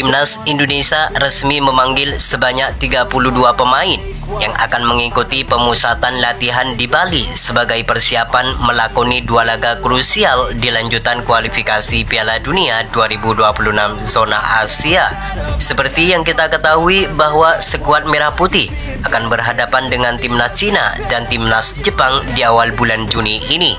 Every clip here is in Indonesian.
Timnas Indonesia resmi memanggil sebanyak 32 pemain yang akan mengikuti pemusatan latihan di Bali sebagai persiapan melakoni 2 laga krusial di lanjutan kualifikasi Piala Dunia 2026 zona Asia. Seperti yang kita ketahui bahwa skuad Merah Putih akan berhadapan dengan Timnas Cina dan Timnas Jepang di awal bulan Juni ini.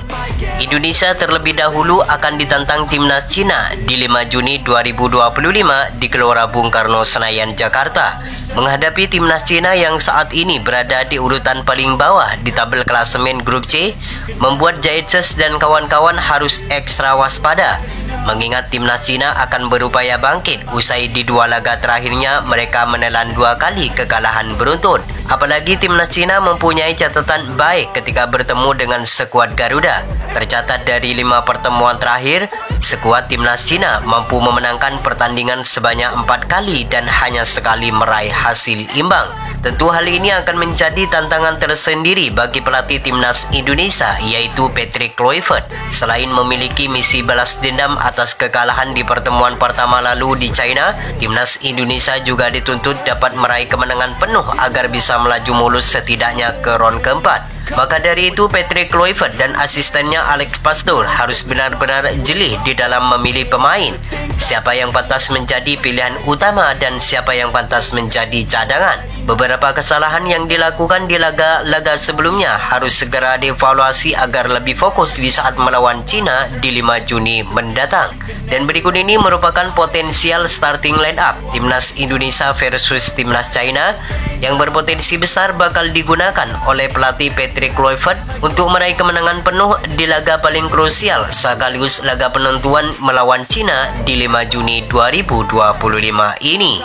Indonesia terlebih dahulu akan ditantang Timnas Cina di 5 Juni 2025 di Gelora Bung Karno, Senayan, Jakarta, menghadapi Timnas Cina yang saat ini berada di urutan paling bawah di tabel klasemen grup C, membuat Jaitses dan kawan-kawan harus ekstra waspada, mengingat Timnas Cina akan berupaya bangkit usai di 2 laga terakhirnya mereka menelan 2 kali kekalahan beruntun. Apalagi Timnas Cina mempunyai catatan baik ketika bertemu dengan skuad Garuda. Tercatat dari 5 pertemuan terakhir, skuad Timnas Cina mampu memenangkan pertandingan sebanyak 4 kali dan hanya sekali meraih hasil imbang. Tentu hal ini akan menjadi tantangan tersendiri bagi pelatih Timnas Indonesia, yaitu Patrick Kluivert. Selain memiliki misi balas dendam atas kekalahan di pertemuan pertama lalu di China, Timnas Indonesia juga dituntut dapat meraih kemenangan penuh agar bisa melaju mulus setidaknya ke ronde keempat. Maka dari itu, Patrick Kluivert dan asistennya Alex Pastor harus benar-benar jeli di dalam memilih pemain. Siapa yang pantas menjadi pilihan utama dan siapa yang pantas menjadi cadangan. Beberapa kesalahan yang dilakukan di laga-laga sebelumnya harus segera dievaluasi agar lebih fokus di saat melawan Cina di 5 Juni mendatang. Dan berikut ini merupakan potensial starting line up Timnas Indonesia versus Timnas China yang berpotensi besar bakal digunakan oleh pelatih Patrick Kluivert untuk meraih kemenangan penuh di laga paling krusial sekaligus laga penentuan melawan Cina di 5 Juni 2025 ini.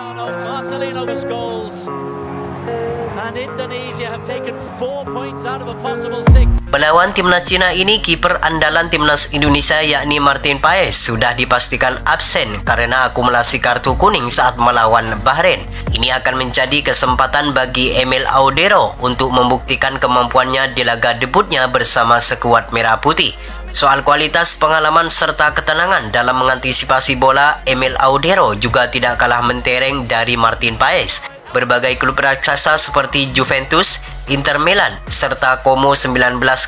Melawan Timnas Cina ini, kiper andalan Timnas Indonesia yakni Martin Paes sudah dipastikan absen karena akumulasi kartu kuning saat melawan Bahrain. Ini akan menjadi kesempatan bagi Emil Audero untuk membuktikan kemampuannya di laga debutnya bersama skuad Merah Putih. Soal kualitas, pengalaman, serta ketenangan dalam mengantisipasi bola, Emil Audero juga tidak kalah mentereng dari Martin Paes. Berbagai klub raksasa seperti Juventus, Inter Milan, serta Como 1907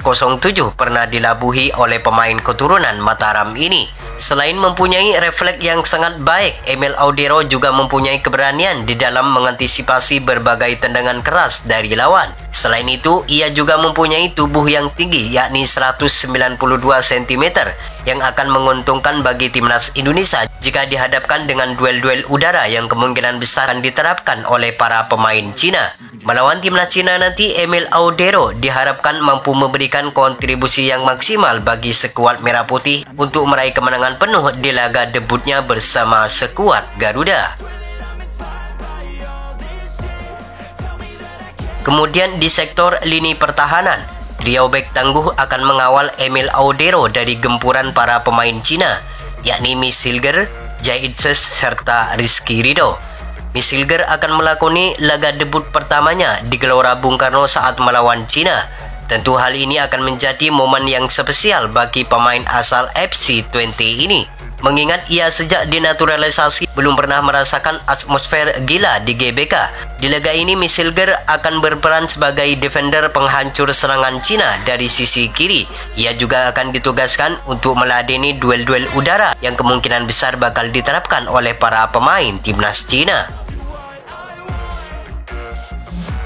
pernah dilabuhi oleh pemain keturunan Mataram ini. Selain mempunyai refleks yang sangat baik, Emil Audero juga mempunyai keberanian di dalam mengantisipasi berbagai tendangan keras dari lawan. Selain itu, ia juga mempunyai tubuh yang tinggi yakni 192 cm yang akan menguntungkan bagi Timnas Indonesia jika dihadapkan dengan duel-duel udara yang kemungkinan besar akan diterapkan oleh para pemain Cina. Melawan Timnas Cina nanti, Emil Audero diharapkan mampu memberikan kontribusi yang maksimal bagi skuad Merah Putih untuk meraih kemenangan penuh di laga debutnya bersama skuad Garuda. Kemudian di sektor lini pertahanan, trio bek tangguh akan mengawal Emil Audero dari gempuran para pemain Cina, yakni Miss Hilger, Jaitses, serta Rizky Ridho. Miss Hilger akan melakoni laga debut pertamanya di Gelora Bung Karno saat melawan Cina. Tentu hal ini akan menjadi momen yang spesial bagi pemain asal FC20 ini, mengingat ia sejak dinaturalisasi belum pernah merasakan atmosfer gila di GBK. Di laga ini, Miss Hilger akan berperan sebagai defender penghancur serangan Cina dari sisi kiri. Ia juga akan ditugaskan untuk meladeni duel-duel udara yang kemungkinan besar bakal diterapkan oleh para pemain Timnas Cina.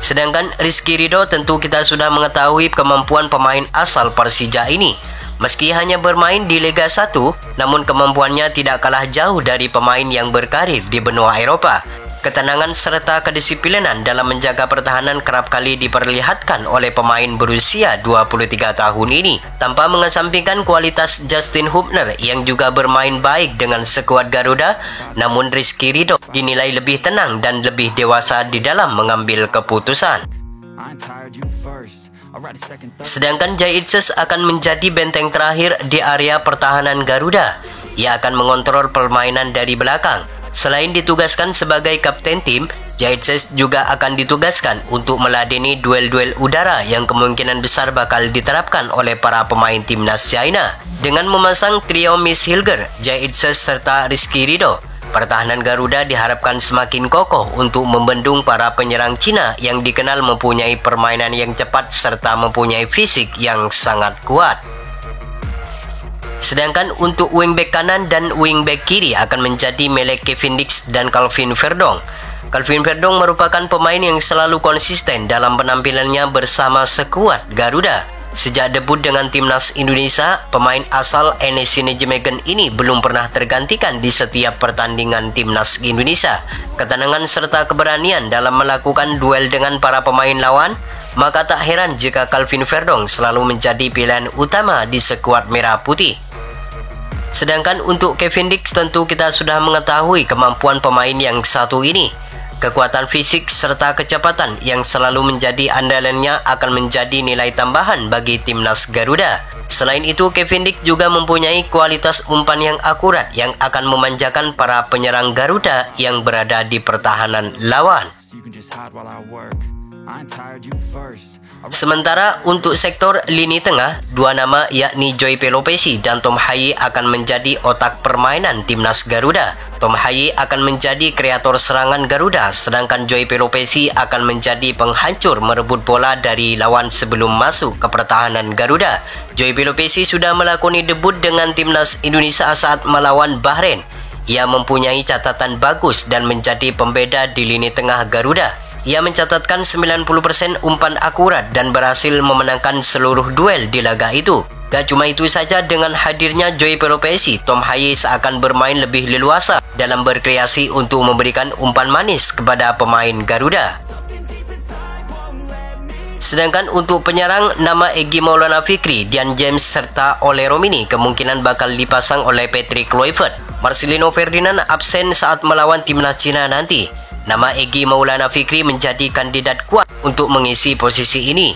Sedangkan Rizky Ridho, tentu kita sudah mengetahui kemampuan pemain asal Persija ini. Meski hanya bermain di Liga 1, namun kemampuannya tidak kalah jauh dari pemain yang berkarir di benua Eropa. Ketenangan serta kedisiplinan dalam menjaga pertahanan kerap kali diperlihatkan oleh pemain berusia 23 tahun ini, tanpa mengesampingkan kualitas Justin Hubner yang juga bermain baik dengan skuad Garuda. Namun Rizky Ridho dinilai lebih tenang dan lebih dewasa di dalam mengambil keputusan. Sedangkan Jaitses akan menjadi benteng terakhir di area pertahanan Garuda. Ia akan mengontrol permainan dari belakang. Selain ditugaskan sebagai kapten tim, Jaitses juga akan ditugaskan untuk meladeni duel-duel udara yang kemungkinan besar bakal diterapkan oleh para pemain Timnas China. Dengan memasang trio Miss Hilger, Jaitses serta Rizky Ridho, Pertahanan Garuda diharapkan semakin kokoh untuk membendung para penyerang Cina yang dikenal mempunyai permainan yang cepat serta mempunyai fisik yang sangat kuat. Sedangkan untuk wingback kanan dan wingback kiri akan menjadi Malik Cavendish dan Calvin Verdong. Calvin Verdong merupakan pemain yang selalu konsisten dalam penampilannya bersama skuad Garuda. Sejak debut dengan timnas Indonesia, pemain asal NEC Nijmegen ini belum pernah tergantikan di setiap pertandingan timnas Indonesia. Ketenangan serta keberanian dalam melakukan duel dengan para pemain lawan, maka tak heran jika Calvin Verdong selalu menjadi pilihan utama di skuad Merah Putih. Sedangkan untuk Cavendish tentu kita sudah mengetahui kemampuan pemain yang satu ini. Kekuatan fisik serta kecepatan yang selalu menjadi andalannya akan menjadi nilai tambahan bagi timnas Garuda. Selain itu, Cavendish juga mempunyai kualitas umpan yang akurat yang akan memanjakan para penyerang Garuda yang berada di pertahanan lawan. Sementara untuk sektor lini tengah, dua nama yakni Joy Pelopesi dan Tom Haye akan menjadi otak permainan timnas Garuda. Tom Haye akan menjadi kreator serangan Garuda, sedangkan Joy Pelopesi akan menjadi penghancur merebut bola dari lawan sebelum masuk ke pertahanan Garuda. Joy Pelopesi sudah melakoni debut dengan timnas Indonesia saat melawan Bahrain. Ia mempunyai catatan bagus dan menjadi pembeda di lini tengah Garuda. Ia mencatatkan 90% umpan akurat dan berhasil memenangkan seluruh duel di laga itu. Gak cuma itu saja, dengan hadirnya Joy Pelopesi, Tom Haye seakan bermain lebih leluasa dalam berkreasi untuk memberikan umpan manis kepada pemain Garuda. Sedangkan untuk penyerang, nama Egy Maulana Fikri, Dian James serta Ole Romini kemungkinan bakal dipasang oleh Patrick Kluivert. Marcelino Ferdinand absen saat melawan timnas Cina nanti. Nama Egy Maulana Fikri menjadi kandidat kuat untuk mengisi posisi ini.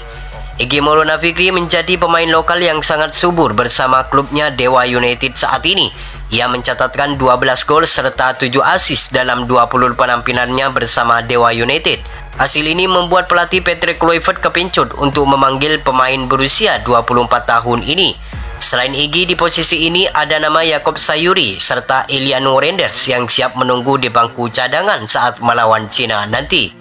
Egy Maulana Fikri menjadi pemain lokal yang sangat subur bersama klubnya Dewa United saat ini. Ia mencatatkan 12 gol serta 7 assist dalam 20 penampilannya bersama Dewa United. Hasil ini membuat pelatih Patrick Kluivert kepincut untuk memanggil pemain berusia 24 tahun ini. Selain Egy, di posisi ini ada nama Yakob Sayuri serta Eliano Renders yang siap menunggu di bangku cadangan saat melawan Cina nanti.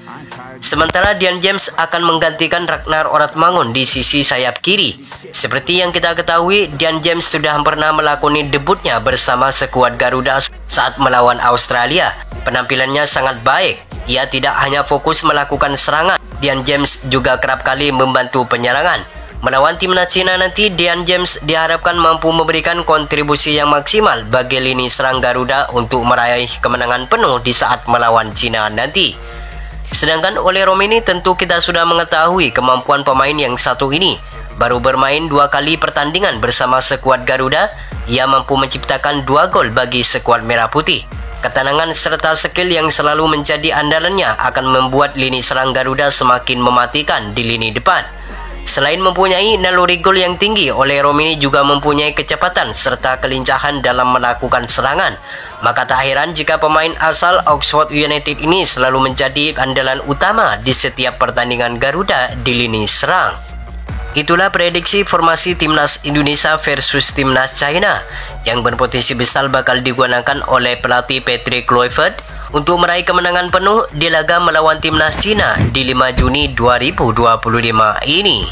Sementara Dian James akan menggantikan Ragnar Oratmangun di sisi sayap kiri. Seperti yang kita ketahui, Dian James sudah pernah melakoni debutnya bersama skuad Garuda saat melawan Australia. Penampilannya sangat baik. Ia tidak hanya fokus melakukan serangan, Dian James juga kerap kali membantu penyerangan. Melawan timnas Cina nanti, Dian James diharapkan mampu memberikan kontribusi yang maksimal bagi lini serang Garuda untuk meraih kemenangan penuh di saat melawan Cina nanti. Sedangkan Ole Romini tentu kita sudah mengetahui kemampuan pemain yang satu ini. Baru bermain 2 kali pertandingan bersama skuad Garuda, ia mampu menciptakan 2 gol bagi skuad Merah Putih. Ketenangan serta skill yang selalu menjadi andalannya akan membuat lini serang Garuda semakin mematikan di lini depan. Selain mempunyai naluri gol yang tinggi, Ole Romini juga mempunyai kecepatan serta kelincahan dalam melakukan serangan. Maka tak heran jika pemain asal Oxford United ini selalu menjadi andalan utama di setiap pertandingan Garuda di lini serang. Itulah prediksi formasi timnas Indonesia versus timnas China yang berpotensi besar bakal digunakan oleh pelatih Patrick Kluivert untuk meraih kemenangan penuh di laga melawan timnas Cina di 5 Juni 2025 ini.